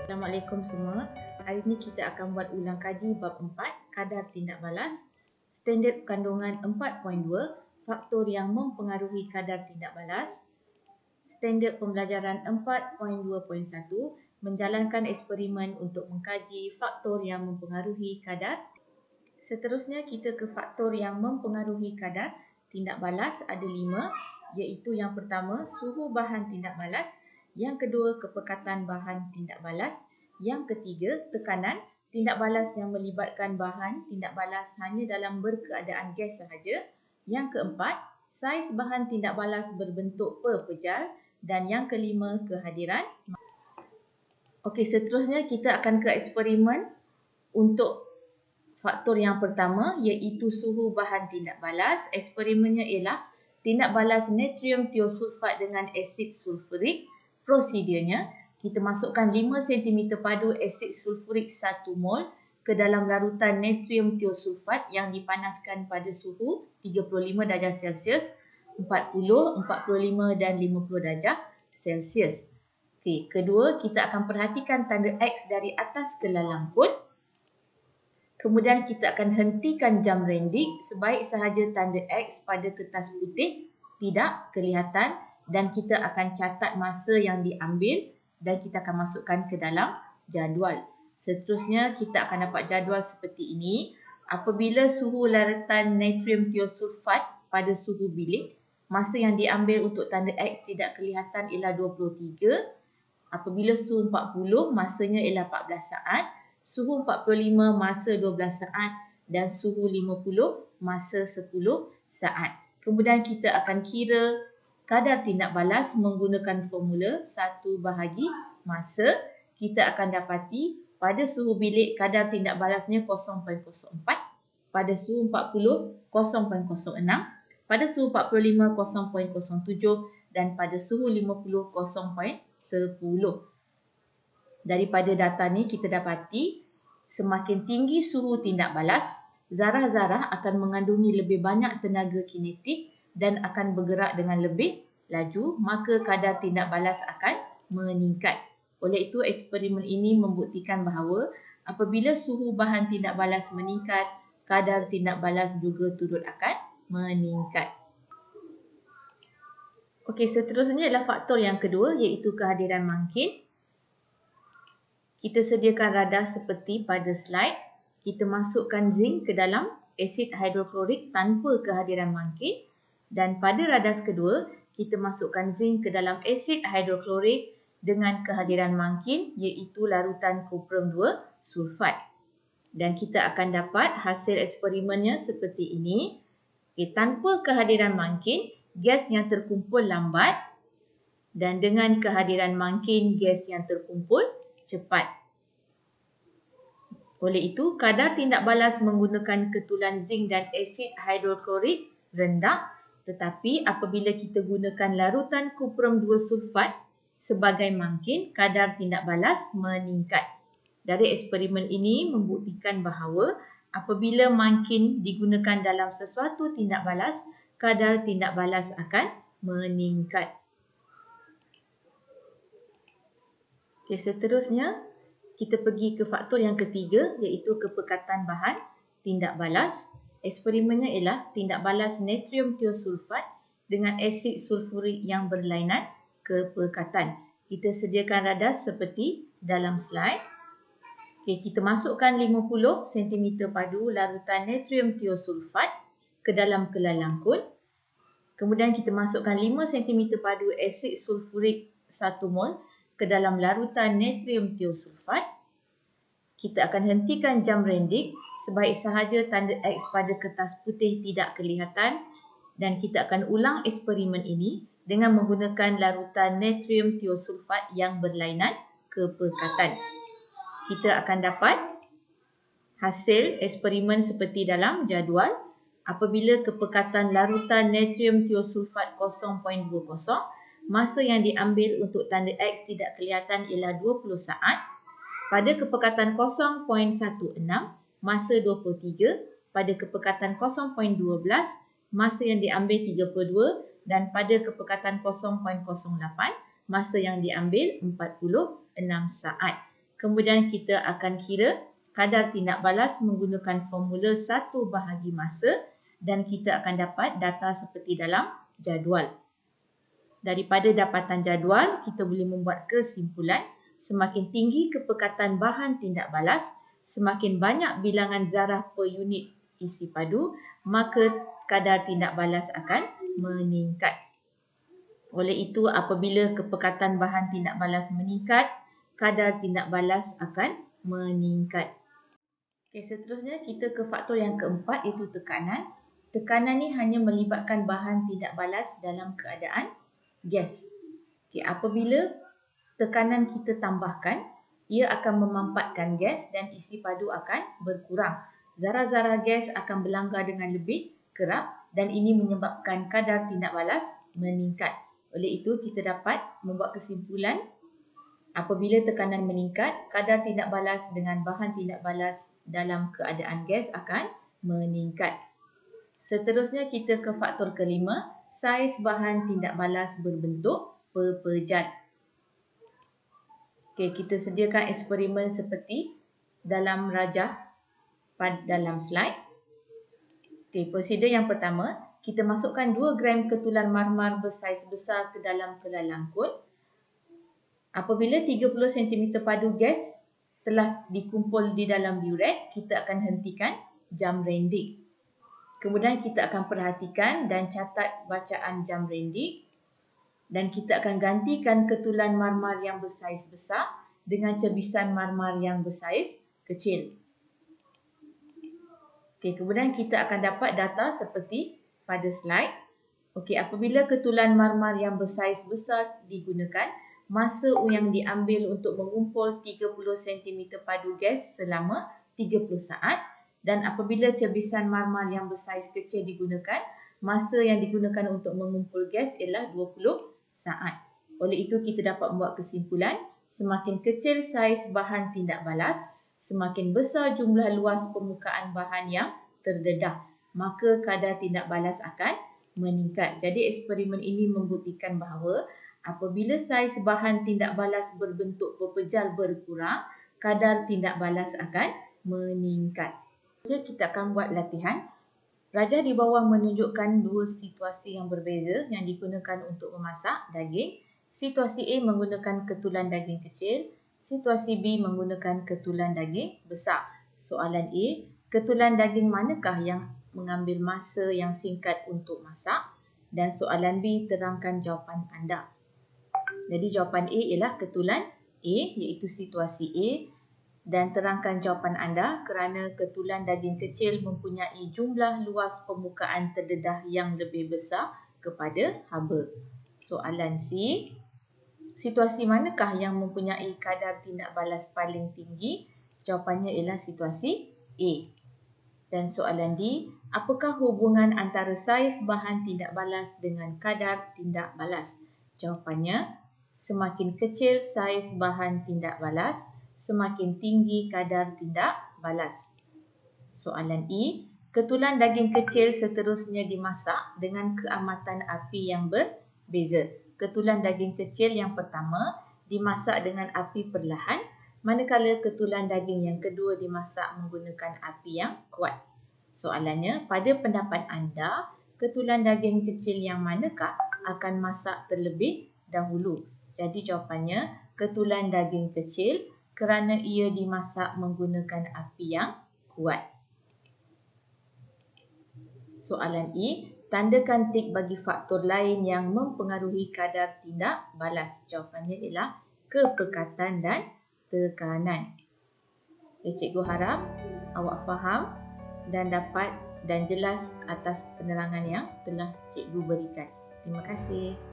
Assalamualaikum semua. Hari ini kita akan buat ulang kaji bab 4, kadar tindak balas, standard kandungan 4.2, faktor yang mempengaruhi kadar tindak balas, standard pembelajaran 4.2.1, menjalankan eksperimen untuk mengkaji faktor yang mempengaruhi kadar. Seterusnya kita ke faktor yang mempengaruhi kadar tindak balas ada 5, iaitu yang pertama suhu bahan tindak balas, yang kedua kepekatan bahan tindak balas, yang ketiga tekanan tindak balas yang melibatkan bahan tindak balas hanya dalam berkeadaan gas sahaja, yang keempat saiz bahan tindak balas berbentuk per-pejal, dan yang kelima kehadiran. Okey, seterusnya kita akan ke eksperimen untuk faktor yang pertama iaitu suhu bahan tindak balas. Eksperimennya ialah tindak balas natrium tiosulfat dengan asid sulfurik. Prosedurnya, kita masukkan 5 cm padu asid sulfurik 1 mol ke dalam larutan natrium tiosulfat yang dipanaskan pada suhu 35 darjah Celsius, 40, 45 dan 50 darjah Celsius. Okey, kedua, kita akan perhatikan tanda X dari atas ke lalangkut. Kemudian kita akan hentikan jam rendik sebaik sahaja tanda X pada kertas putih tidak kelihatan, dan kita akan catat masa yang diambil dan kita akan masukkan ke dalam jadual. Seterusnya kita akan dapat jadual seperti ini. Apabila suhu larutan natrium tiosulfat pada suhu bilik, masa yang diambil untuk tanda X tidak kelihatan ialah 23. Apabila suhu 40, masanya ialah 14 saat. Suhu 45 masa 12 saat dan suhu 50 masa 10 saat. Kemudian kita akan kira kadar tindak balas menggunakan formula 1 bahagi masa. Kita akan dapati pada suhu bilik kadar tindak balasnya 0.04, pada suhu 40 0.06, pada suhu 45 0.07 dan pada suhu 50 0.10. Daripada data ni kita dapati semakin tinggi suhu tindak balas, zarah-zarah akan mengandungi lebih banyak tenaga kinetik dan akan bergerak dengan lebih laju, maka kadar tindak balas akan meningkat. Oleh itu, eksperimen ini membuktikan bahawa apabila suhu bahan tindak balas meningkat, kadar tindak balas juga turut akan meningkat. Okey, seterusnya adalah faktor yang kedua iaitu kehadiran mangkin. Kita sediakan radar seperti pada slide. Kita masukkan zinc ke dalam asid hidroklorik tanpa kehadiran mangkin, dan pada radar kedua kita masukkan zinc ke dalam asid hidroklorik dengan kehadiran mangkin iaitu larutan kuprum 2 sulfat. Dan kita akan dapat hasil eksperimennya seperti ini. Okay, tanpa kehadiran mangkin, gas yang terkumpul lambat, dan dengan kehadiran mangkin, gas yang terkumpul cepat. Oleh itu, kadar tindak balas menggunakan ketulan zinc dan asid hidroklorik rendah, tetapi apabila kita gunakan larutan kuprum 2 sulfat sebagai mangkin, kadar tindak balas meningkat. Dari eksperimen ini membuktikan bahawa apabila mangkin digunakan dalam sesuatu tindak balas, kadar tindak balas akan meningkat. Okey, seterusnya kita pergi ke faktor yang ketiga iaitu kepekatan bahan tindak balas. Eksperimennya ialah tindak balas natrium tiosulfat dengan asid sulfurik yang berlainan kepekatan. Kita sediakan radar seperti dalam slide. Okay, kita masukkan 50 cm padu larutan natrium tiosulfat ke dalam kelalangkut. Kemudian kita masukkan 5 cm padu asid sulfurik 1 mol ke dalam larutan natrium tiosulfat. Kita akan hentikan jam rendik sebaik sahaja tanda X pada kertas putih tidak kelihatan, dan kita akan ulang eksperimen ini dengan menggunakan larutan natrium tiosulfat yang berlainan kepekatan. Kita akan dapat hasil eksperimen seperti dalam jadual. Apabila kepekatan larutan natrium tiosulfat 0.20, masa yang diambil untuk tanda X tidak kelihatan ialah 20 saat. Pada kepekatan 0.16, masa 23. Pada kepekatan 0.12, masa yang diambil 32. Dan pada kepekatan 0.08, masa yang diambil 46 saat. Kemudian kita akan kira kadar tindak balas menggunakan formula 1 bahagi masa dan kita akan dapat data seperti dalam jadual. Daripada dapatan jadual, kita boleh membuat kesimpulan semakin tinggi kepekatan bahan tindak balas, semakin banyak bilangan zarah per unit isi padu, maka kadar tindak balas akan meningkat. Oleh itu, apabila kepekatan bahan tindak balas meningkat, kadar tindak balas akan meningkat. Okey, seterusnya kita ke faktor yang keempat iaitu tekanan. Tekanan ni hanya melibatkan bahan tindak balas dalam keadaan gas. Okey, apabila tekanan kita tambahkan, ia akan memampatkan gas dan isi padu akan berkurang. Zarah-zarah gas akan berlanggar dengan lebih kerap dan ini menyebabkan kadar tindak balas meningkat. Oleh itu, kita dapat membuat kesimpulan apabila tekanan meningkat, kadar tindak balas dengan bahan tindak balas dalam keadaan gas akan meningkat. Seterusnya kita ke faktor kelima, saiz bahan tindak balas berbentuk pepejat. Okey, kita sediakan eksperimen seperti dalam rajah dalam slide. Okey, prosedur yang pertama, kita masukkan 2 gram ketulan marmar bersaiz besar ke dalam kelalang kul. Apabila 30 cm padu gas telah dikumpul di dalam burette, kita akan hentikan jam rendik. Kemudian kita akan perhatikan dan catat bacaan jam rendik dan kita akan gantikan ketulan marmar yang bersaiz besar dengan cebisan marmar yang bersaiz kecil. Okey, kemudian kita akan dapat data seperti pada slide. Okey, apabila ketulan marmar yang bersaiz besar digunakan, masa yang diambil untuk mengumpul 30 cm padu gas selama 30 saat dan apabila cebisan marmar yang bersaiz kecil digunakan, masa yang digunakan untuk mengumpul gas ialah 20 saat. Oleh itu, kita dapat membuat kesimpulan, semakin kecil saiz bahan tindak balas, semakin besar jumlah luas permukaan bahan yang terdedah, maka kadar tindak balas akan meningkat. Jadi, eksperimen ini membuktikan bahawa apabila saiz bahan tindak balas berbentuk pepejal berkurang, kadar tindak balas akan meningkat. Jadi kita akan buat latihan. Rajah di bawah menunjukkan 2 situasi yang berbeza yang digunakan untuk memasak daging. Situasi A menggunakan ketulan daging kecil, situasi B menggunakan ketulan daging besar. Soalan A, ketulan daging manakah yang mengambil masa yang singkat untuk masak? Dan soalan B, terangkan jawapan anda. Jadi jawapan A ialah ketulan A iaitu situasi A dan terangkan jawapan anda kerana ketulan daging kecil mempunyai jumlah luas permukaan terdedah yang lebih besar kepada haba. Soalan C, situasi manakah yang mempunyai kadar tindak balas paling tinggi? Jawapannya ialah situasi A. Dan soalan D, apakah hubungan antara saiz bahan tindak balas dengan kadar tindak balas? Jawapannya, semakin kecil saiz bahan tindak balas, semakin tinggi kadar tindak balas. Soalan E, ketulan daging kecil seterusnya dimasak dengan keamatan api yang berbeza. Ketulan daging kecil yang pertama dimasak dengan api perlahan, manakala ketulan daging yang kedua dimasak menggunakan api yang kuat. Soalannya, pada pendapat anda, ketulan daging kecil yang manakah akan masak terlebih dahulu? Jadi jawapannya, ketulan daging kecil kerana ia dimasak menggunakan api yang kuat. Soalan E, tandakan tik bagi faktor lain yang mempengaruhi kadar tindak balas. Jawapannya ialah kepekatan dan tekanan. Cikgu harap awak faham dan dapat dan jelas atas penerangan yang telah cikgu berikan. Terima kasih.